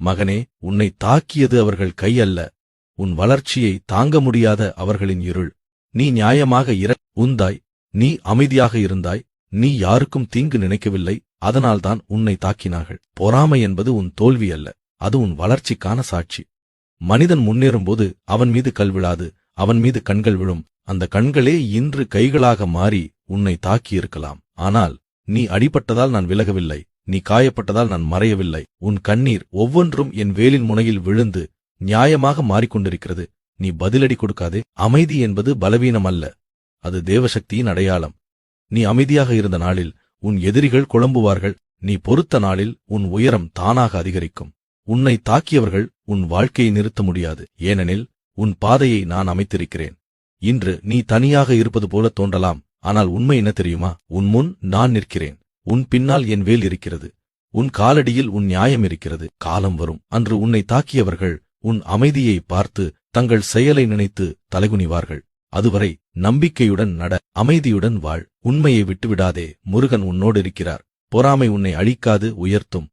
மகனே, உன்னை தாக்கியது அவர்கள் கை அல்ல, உன் வளர்ச்சியை தாங்க முடியாத அவர்களின் இருள். நீ நியாயமாக உந்தாய், நீ அமைதியாக இருந்தாய், நீ யாருக்கும் தீங்கு நினைக்கவில்லை, அதனால்தான் உன்னை தாக்கினார்கள். பொறாமை என்பது உன் தோல்வி அல்ல, அது உன் வளர்ச்சிக்கான சாட்சி. மனிதன் முன்னேறும்போது அவன் மீது கல் விழாது, அவன் மீது கண்கள் விழும். அந்த கண்களே இன்று கைகளாக மாறி உன்னை தாக்கியிருக்கலாம். ஆனால் நீ அடிபட்டதால் நான் விலகவில்லை, நீ காயப்பட்டதால் நான் மறையவில்லை. உன் கண்ணீர் ஒவ்வொன்றும் என் வேலின் முனையில் விழுந்து நியாயமாக மாறிக்கொண்டிருக்கிறது. நீ பதிலடி கொடுக்காதே. அமைதி என்பது பலவீனம் அல்ல, அது தேவசக்தியின் அடையாளம். நீ அமைதியாக இருந்த நாளில் உன் எதிரிகள் குழம்புவார்கள், நீ பொறுத்த நாளில் உன் உயரம் தானாக அதிகரிக்கும். உன்னை தாக்கியவர்கள் உன் வாழ்க்கையை நிறுத்த முடியாது, ஏனெனில் உன் பாதையை நான் அமைத்திருக்கிறேன். இன்று நீ தனியாக இருப்பது போல தோன்றலாம், ஆனால் உண்மை என்ன தெரியுமா? உன் முன் நான் நிற்கிறேன், உன் பின்னால் என் வேல் இருக்கிறது, உன் காலடியில் உன் நியாயம் இருக்கிறது. காலம் வரும், அன்று உன்னை தாக்கியவர்கள் உன் அமைதியை பார்த்து தங்கள் செயலை நினைத்து தலைகுனிவார்கள். அதுவரை நம்பிக்கையுடன் நட, அமைதியுடன் வாழ், உண்மையை விட்டுவிடாதே. முருகன் உன்னோடு இருக்கிறார். பொறாமை உன்னை அழிக்காது, உயர்த்தும்.